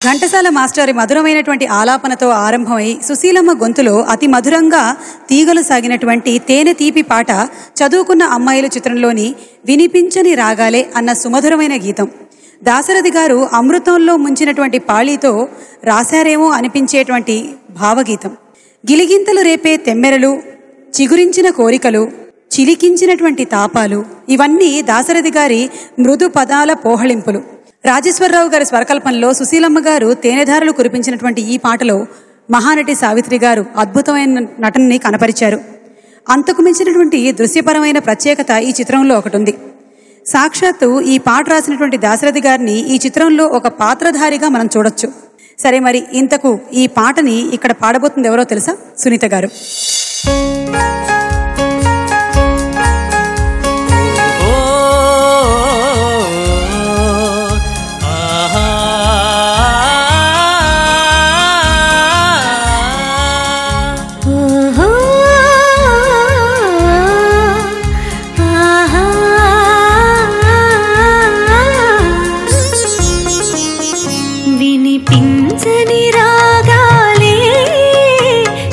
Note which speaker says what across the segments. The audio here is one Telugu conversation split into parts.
Speaker 1: ఘంటసాల మాస్టారి మధురమైనటువంటి ఆలాపనతో ఆరంభమై సుశీలమ్మ గొంతులో అతి మధురంగా తీగలు సాగినటువంటి తేనె తీపి పాట చదువుకున్న అమ్మాయిలు చిత్రంలోని వినిపించని రాగాలే అన్న సుమధురమైన గీతం. దాశరథి గారు అమృతంలో ముంచినటువంటి పాళీతో రాశారేమో అనిపించేటువంటి భావగీతం. గిలిగింతలు రేపే తెమ్మెరలు, చిగురించిన కోరికలు, చిలికించినటువంటి తాపాలు, ఇవన్నీ దాశరథి గారి మృదు పదాల పోహళింపులు. రాజేశ్వరరావు గారి స్వరకల్పనలో సుశీలమ్మ గారు తేనెధారలు కురిపించినటువంటి ఈ పాటలో మహానటి సావిత్రి గారు అద్భుతమైన నటనని కనపరిచారు. అంతకు మించినటువంటి దృశ్యపరమైన ప్రత్యేకత ఈ చిత్రంలో ఒకటి ఉంది. సాక్షాత్తు ఈ పాట రాసినటువంటి దాశరథి గారిని ఈ చిత్రంలో ఒక పాత్రధారిగా మనం చూడొచ్చు. సరే, మరి ఇంతకు ఈ పాటని ఇక్కడ పాడబోతుంది ఎవరో తెలుసా? సునీత గారు.
Speaker 2: వినిపించని రాగాలే,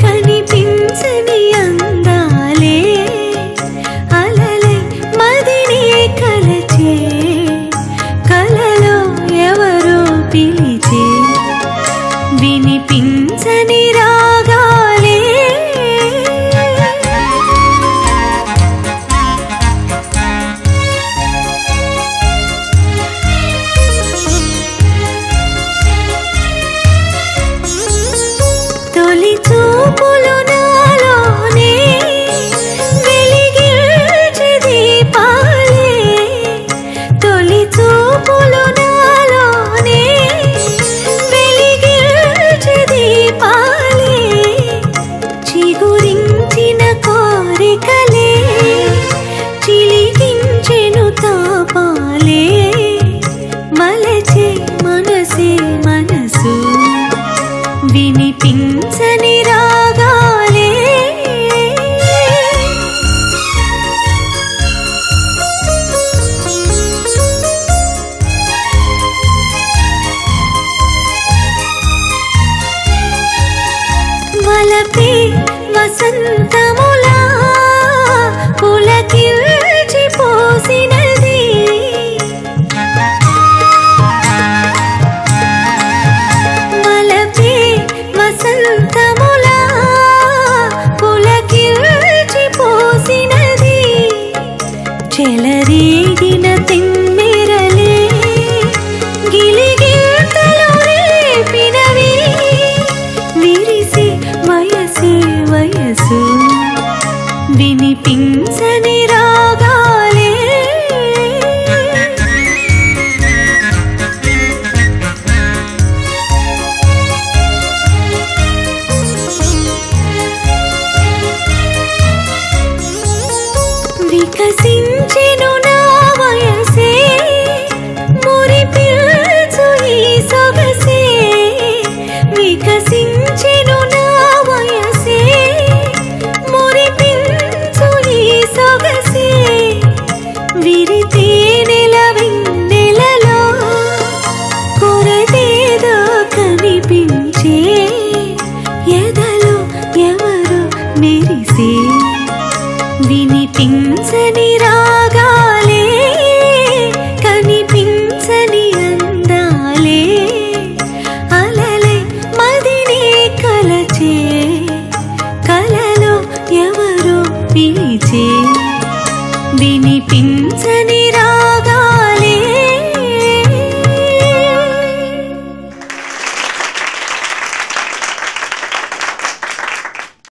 Speaker 2: కనిపించని అందాలే, అలలై మదిని కలచే, కలలో ఎవరో పిలిచే. వినిపించని రాగాలే, తొలి చూపులు నాలోనే వెలిగించే దీపాలే, తొలి చూపులు నాలోనే వెలిగించే దీపాలే, చిగురించిన కోరికలే, చిలికించెను తాపాలే, మలచే మనసే మనసు. వినిపించని రాగాలే, వలపే వసంతములా పులకిల్చి పోసినది, వలపే వసంతములా పులకిల్చి పోసినది, చెలరేగిన తెమ్మెరలే గిలిగింతలు రేపినవి, విరిసి వయసే వయసు. వినిపించని రాగాలే, వికసించెను నా వయసే, మురిపిల్చు ఈ సొగసే, వికసించెను నా వయసే, మురిపిల్చు ఈ సొగసే, విరితేనెల వెన్నెలలో కొరదేదో కనిపించే, ఎదలో ఎవరో మెరిసే. వినిపించని రాగాలే, కనిపించని అందాలే, అలలై మదిని కలచే, కలలో ఎవరో పిలిచే. వినిపించని రాగాలే.